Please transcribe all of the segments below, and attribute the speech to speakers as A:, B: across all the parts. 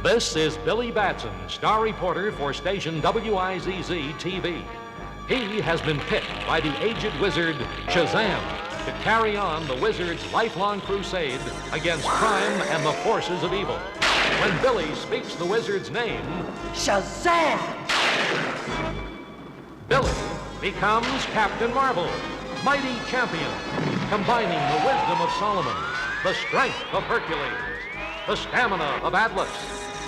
A: This is Billy Batson, star reporter for station WIZZ-TV. He has been picked by the aged wizard Shazam to carry on the wizard's lifelong crusade against crime and the forces of evil. When Billy speaks the wizard's name,
B: Shazam!
A: Billy becomes Captain Marvel, mighty champion, combining the wisdom of Solomon, the strength of Hercules, the stamina of Atlas,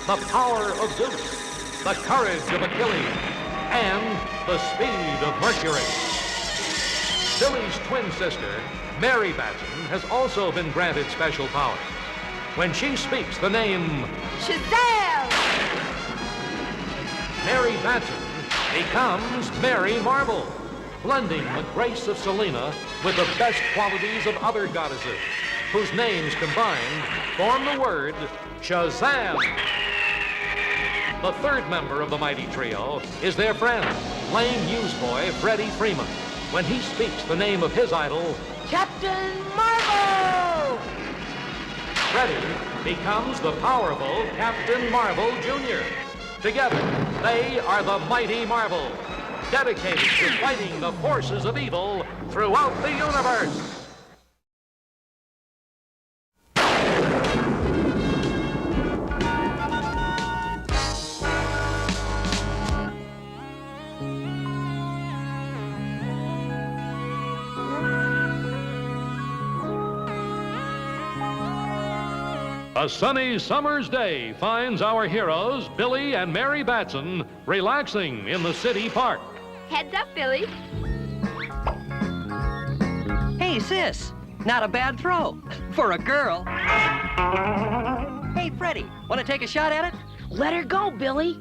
A: the power of Zeus, the courage of Achilles, and the speed of Mercury. Billy's twin sister, Mary Batson, has also been granted special powers. When she speaks the name
B: Shazam!
A: Mary Batson becomes Mary Marvel, blending the grace of Selena with the best qualities of other goddesses, whose names combined form the word Shazam. The third member of the mighty trio is their friend, lame newsboy Freddie Freeman, when he speaks the name of his idol,
B: Captain Marvel!
A: Freddie becomes the powerful Captain Marvel Jr. Together, they are the Mighty Marvel, dedicated to fighting the forces of evil throughout the universe. A sunny summer's day finds our heroes, Billy and Mary Batson, relaxing in the city park.
C: Heads up, Billy.
B: Hey, sis. Not a bad throw. For a girl. Hey, Freddie. Want to take a shot at it?
C: Let her go, Billy.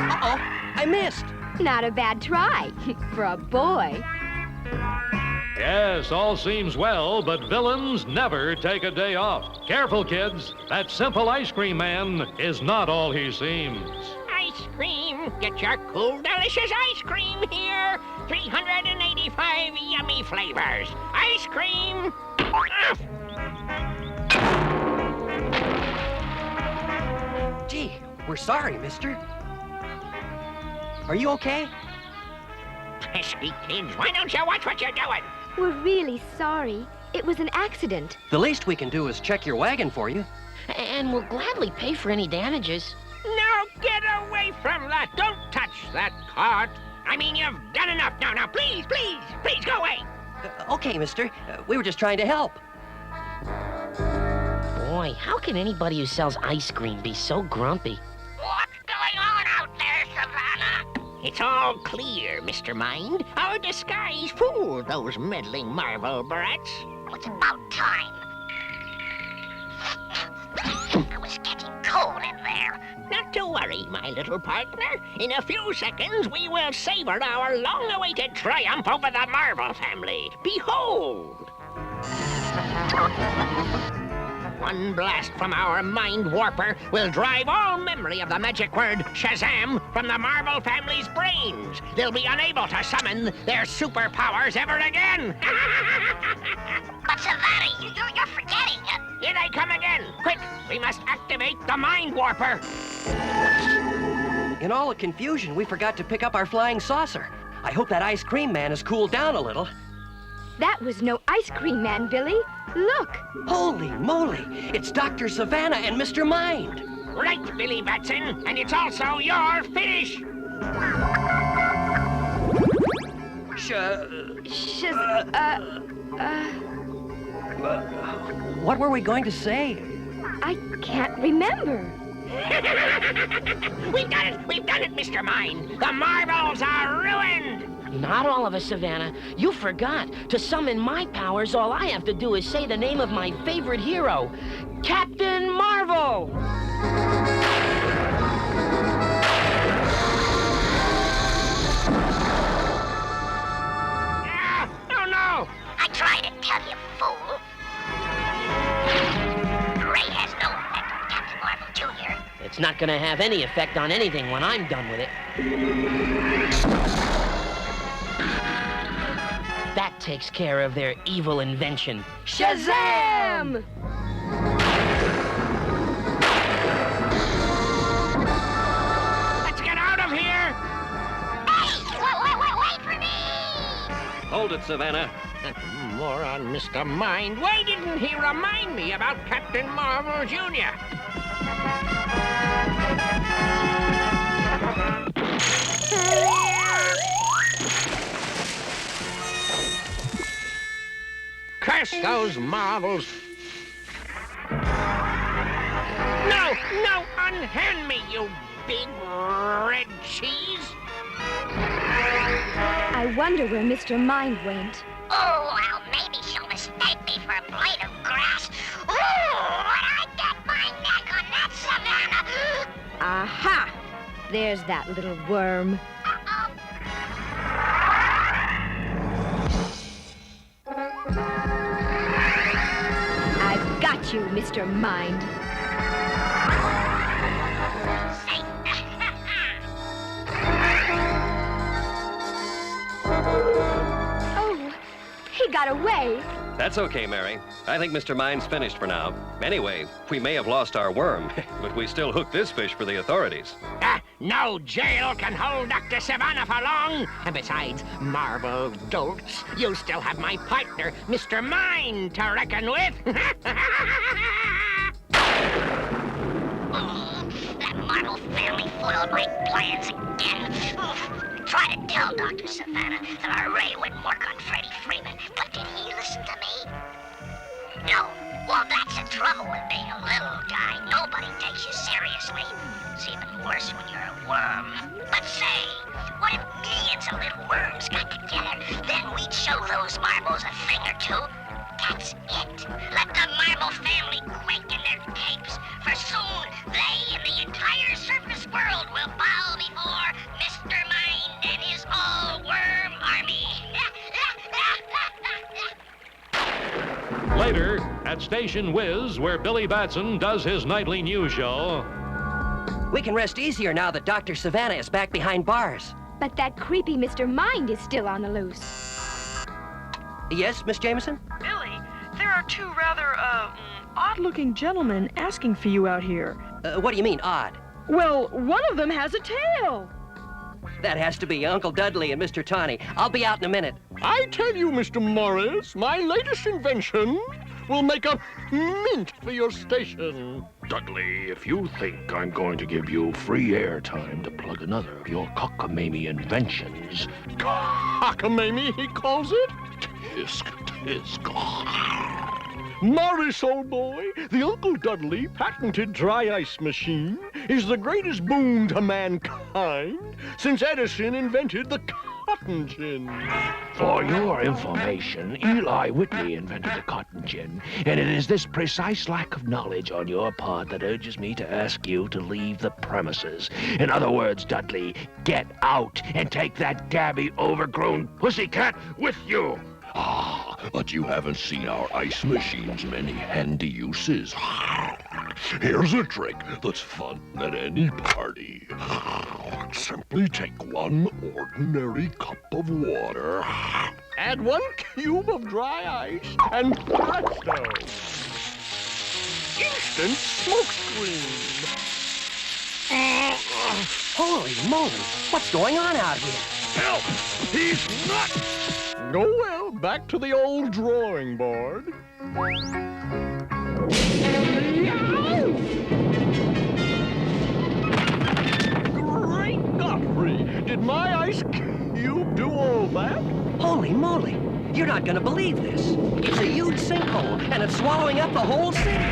B: Uh-oh. I missed.
C: Not a bad try for a boy.
A: Yes, all seems well, but villains never take a day off. Careful, kids. That simple ice cream man is not all he seems.
D: Ice cream. Get your cool, delicious ice cream here. 385 yummy flavors. Ice cream.
B: Gee, we're sorry, mister. Are you okay?
D: Pesky kids, why don't you watch what you're doing?
C: We're really sorry. It was an accident.
B: The least we can do is check your wagon for you.
E: And we'll gladly pay for any damages.
D: Now get away from that. Don't touch that cart. I mean, you've done enough now. Now, please, please, please go away.
B: Okay, mister. We were just trying to help.
E: Boy, how can anybody who sells ice cream be so grumpy?
D: What's going on out there, Savannah? It's all clear, Mr. Mind. Our disguise fooled those meddling Marvel brats. It's about time. I was getting cold in there. Not to worry, my little partner. In a few seconds, we will savor our long-awaited triumph over the Marvel family. Behold! One blast from our mind warper will drive all memory of the magic word Shazam from the Marvel family's brains. They'll be unable to summon their superpowers ever again.
F: But Savannah, you're forgetting it.
D: Here they come again. Quick, we must activate the mind warper.
B: In all the confusion, we forgot to pick up our flying saucer. I hope that ice cream man has cooled down a little.
C: That was no ice cream man, Billy. Look.
B: Holy moly! It's Dr. Savannah and Mr. Mind.
D: Right, Billy Batson, and it's also your finish.
B: What were we going to say?
C: I can't remember.
D: We've done it, Mr. Mind. The Marvels are ruined.
E: Not all of us, Savannah. You forgot. To summon my powers, all I have to do is say the name of my favorite hero, Captain Marvel!
D: Oh, no!
F: I tried to tell you, fool. Ray has no effect on Captain Marvel Jr.
E: It's not gonna have any effect on anything when I'm done with it. That takes care of their evil invention.
C: Shazam!
D: Let's get out of here!
F: Hey, wait for me!
G: Hold it, Savannah.
D: That moron, Mr. Mind. Why didn't he remind me about Captain Marvel, Jr.? Curse those marvels! No! Unhand me, you big red cheese!
C: I wonder where Mr. Mind went.
F: Oh, well, maybe she'll mistake me for a blade of grass. Ooh, when I get my neck on that Savannah!
C: Aha! There's that little worm.
F: Uh-oh.
C: I've got you, Mr. Mind. Oh, he got away.
G: That's okay, Mary. I think Mr. Mind's finished for now. Anyway, we may have lost our worm, but we still hooked this fish for the authorities.
D: No jail can hold Dr. Savannah for long. And besides, Marvel dolts, you still have my partner, Mr. Mind, to reckon with.
F: That Marvel family foiled my plans again. Try to tell Dr. Savannah that our Ray wouldn't work on Freddie Freeman, but did he listen to me? No. Well, that's the trouble with being a little guy. Nobody takes you seriously. It's even worse when you're a worm. But say, what if millions of little worms got together? Then we'd show those marbles a thing or two. That's it. Let the Marvel family quake in their capes, for soon they and the entire surface world will bow before Mr. Mind and his all-worm army.
A: Later, at Station Whiz, where Billy Batson does his nightly news show.
B: We can rest easier now that Dr. Savannah is back behind bars.
C: But that creepy Mr. Mind is still on the loose.
B: Yes, Miss Jameson?
H: Billy, there are two rather, odd-looking gentlemen asking for you out here.
B: What do you mean, odd?
H: Well, one of them has a tail.
B: That has to be Uncle Dudley and Mr. Tawny. I'll be out in a minute.
I: I tell you, Mr. Morris, my latest invention will make a mint for your station.
J: Dudley, if you think I'm going to give you free airtime to plug another of your cockamamie inventions...
I: Cockamamie, he calls it?
J: Tisk, tisk.
I: Morris, old boy, the Uncle Dudley patented dry ice machine is the greatest boon to mankind since Edison invented the cotton gin.
J: For your information, Eli Whitney invented the cotton gin, and it is this precise lack of knowledge on your part that urges me to ask you to leave the premises. In other words, Dudley, get out and take that dabby, overgrown pussycat with you.
K: Ah, but you haven't seen our ice machine's many handy uses. Here's a trick that's fun at any party. Simply take one ordinary cup of water.
I: Add 1 cube of dry ice, and presto! Instant smokescreen.
B: Holy moly, what's going on out here?
I: Help! He's nuts! Oh, well, back to the old drawing board. Great Godfrey! Did my ice cube do all that?
B: Holy moly, you're not gonna believe this. It's a huge sinkhole, and it's swallowing up the whole city.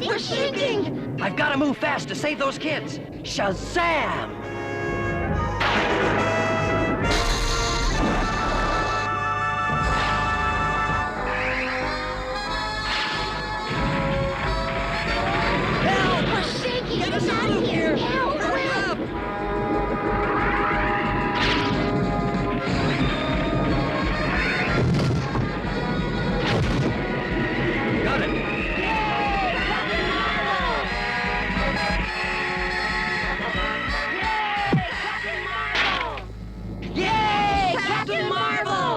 C: We're sinking!
B: I've got to move fast to save those kids. Shazam!
C: Help! We're sinking! Get us out of here! Help! Hurry up!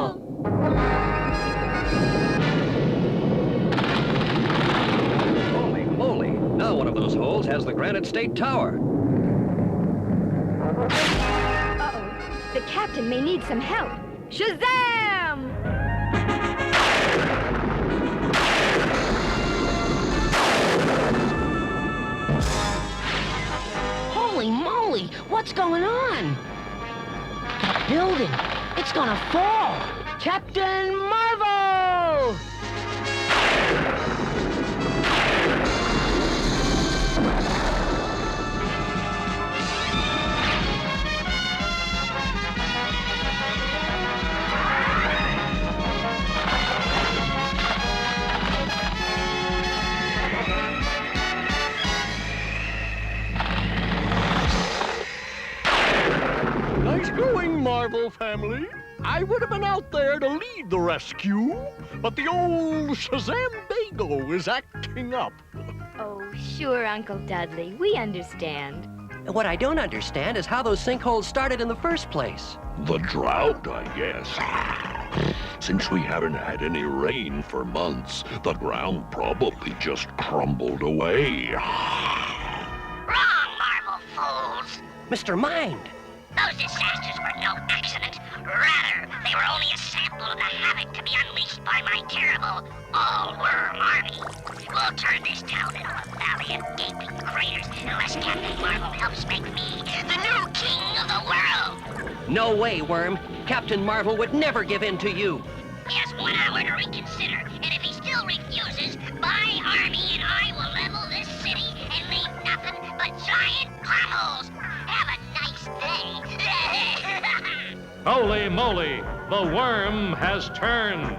C: Marvel!
G: Holy moly! Now one of those holes has the Granite State Tower.
C: Uh-oh. The captain may need some help. Shazam!
E: Holy moly! What's going on? That building! It's gonna fall! Captain Marvel!
I: Nice going, Marvel family. I would have been out there to lead the rescue, but the old Shazam Bago is acting up.
C: Oh, sure, Uncle Dudley. We understand.
B: What I don't understand is how those sinkholes started in the first place.
K: The drought, I guess. Since we haven't had any rain for months, the ground probably just crumbled away.
F: Wrong, Marvel fools.
B: Mr. Mind!
F: Those disasters were no accident. Rather, they were only a sample of the havoc to be unleashed by my terrible all-worm army. We'll turn this town into a valley of gaping craters unless Captain Marvel helps make me the new king of the world.
B: No way, Worm. Captain Marvel would never give in to you.
F: He has 1 hour to reconsider, and if he still refuses, my army and I will level this city and leave nothing but giant potholes. Have a nice day.
A: Holy moly, the worm has turned.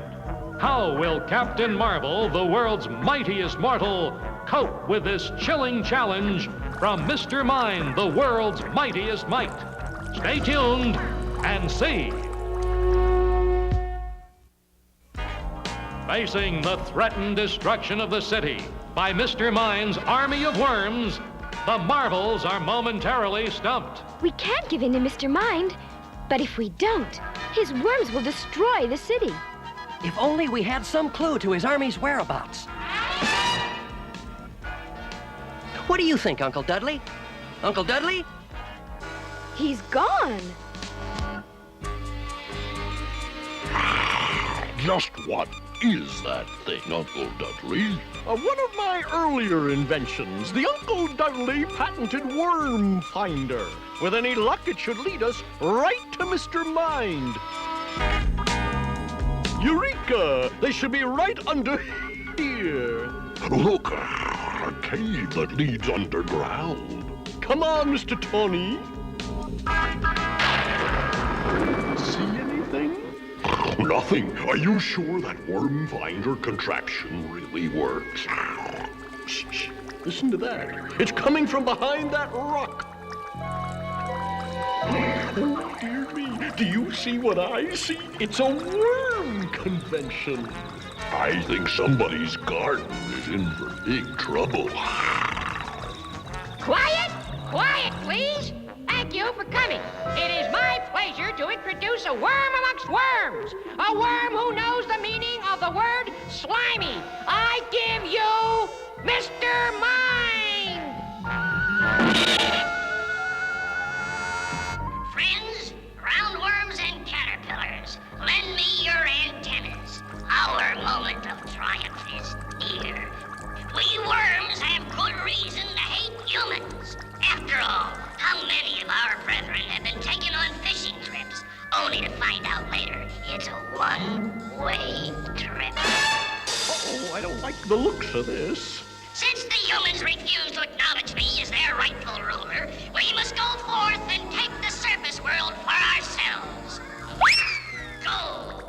A: How will Captain Marvel, the world's mightiest mortal, cope with this chilling challenge from Mr. Mind, the world's mightiest might? Stay tuned and see. Facing the threatened destruction of the city by Mr. Mind's army of worms, the Marvels are momentarily stumped.
C: We can't give in to Mr. Mind, but if we don't, his worms will destroy the city.
B: If only we had some clue to his army's whereabouts. What do you think, Uncle Dudley? Uncle Dudley?
C: He's gone.
K: Just what is that thing, Uncle Dudley?
I: One of my earlier inventions, the Uncle Dudley patented worm finder. With any luck, it should lead us right to Mr. Mind. Eureka! They should be right under here.
K: Look, a cave that leads underground.
I: Come on, Mr. Tony. See anything?
K: Nothing. Are you sure that worm finder contraption really works?
I: Shh, shh. Listen to that. It's coming from behind that rock. Oh, dear me. Do you see what I see? It's a worm convention.
K: I think somebody's garden is in for big trouble.
D: Quiet! Quiet, please! Thank you for coming. It is my pleasure to introduce a worm amongst worms. A worm who knows the meaning of the word slimy. I give you Mr. Mind!
F: Friends, roundworms and caterpillars, lend me your antennas. Our moment of triumph is near. We worms have good reason to hate humans. After all, how many of our brethren have been taken on fishing trips, only to find out later it's a one-way trip?
I: Uh-oh, I don't like the looks of this.
F: Since the humans refuse to acknowledge me as their rightful ruler, we must go forth and take the surface world for ourselves. Go!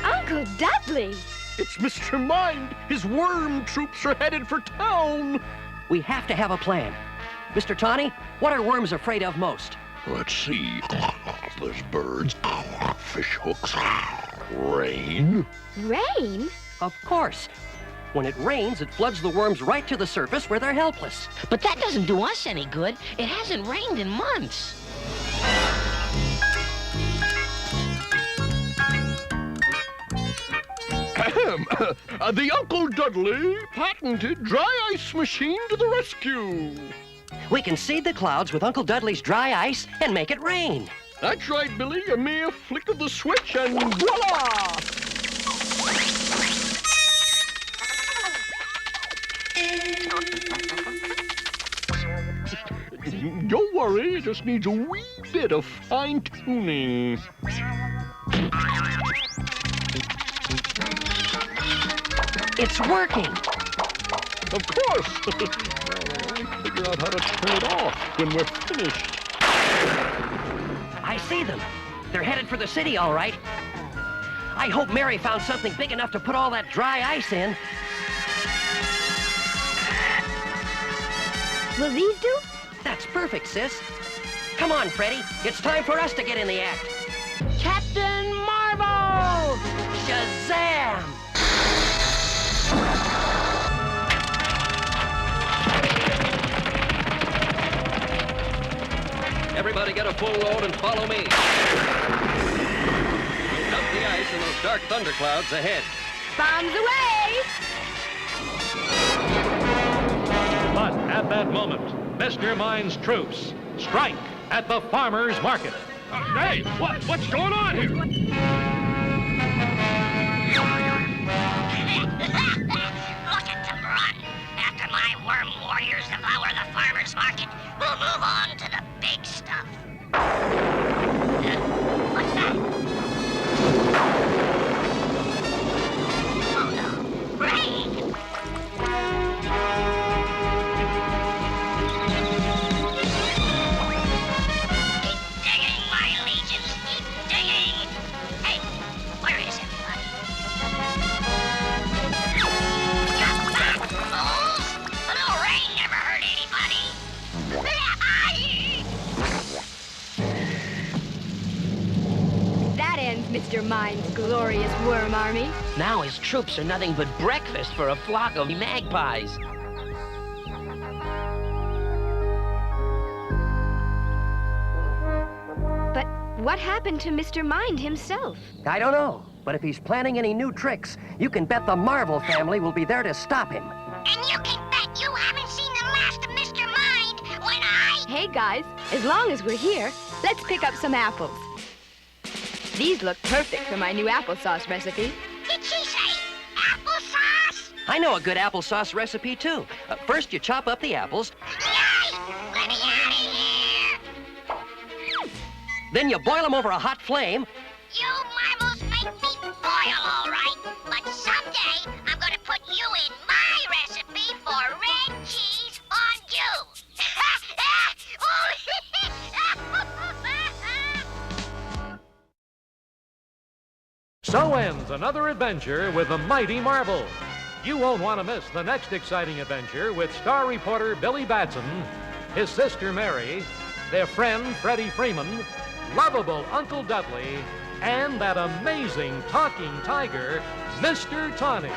C: Uncle Dudley!
I: It's Mr. Mind. His worm troops are headed for town.
B: We have to have a plan. Mr. Tawny, what are worms afraid of most?
K: Let's see. There's birds, fish hooks, rain.
C: Rain?
B: Of course. When it rains, it floods the worms right to the surface where they're helpless.
E: But that doesn't do us any good. It hasn't rained in months.
I: The Uncle Dudley patented dry ice machine to the rescue.
B: We can seed the clouds with Uncle Dudley's dry ice and make it rain.
I: That's right, Billy. A mere flick of the switch and voila! Don't worry, it just needs a wee bit of fine-tuning.
B: It's working.
I: Of course. We'll only figure out how to turn it off when we're finished.
B: I see them. They're headed for the city, all right. I hope Mary found something big enough to put all that dry ice in.
C: Will these do?
B: That's perfect, sis. Come on, Freddy. It's time for us to get in the act.
E: Captain Marvel!
B: Shazam!
G: Everybody get a full load and follow me. We'll dump the ice in those dark thunderclouds ahead.
C: Bombs away!
A: But at that moment, Mr. Mine's troops strike at the farmer's market.
I: Hey, what's going on here?
F: Look at them run. After my worm warriors devour the farmer's market, we'll move on to the big stuff. What's that? Oh no, rain! Keep digging, my legions, keep digging! Hey, where is everybody? Get back, fools! A little rain never hurt anybody!
C: That ends Mr. Mine's glorious worm army.
E: Now his troops are nothing but breakfast for a flock of magpies.
C: But what happened to Mr. Mind himself?
B: I don't know, but if he's planning any new tricks, you can bet the Marvel family will be there to stop him.
F: And you can bet you haven't seen the last of Mr. Mind when I...
C: Hey, guys, as long as we're here, let's pick up some apples. These look perfect for my new applesauce recipe.
F: Did she say applesauce?
B: I know a good applesauce recipe, too. First, you chop up the apples.
F: Yay! Let me out of here!
B: Then you boil them over a hot flame.
F: You marbles make me boil, all right. But someday, I'm going to put you in my recipe for red cheese fondue.
A: So ends another adventure with the mighty Marvel. You won't want to miss the next exciting adventure with star reporter Billy Batson, his sister Mary, their friend Freddie Freeman, lovable Uncle Dudley, and that amazing talking tiger, Mr. Tawny.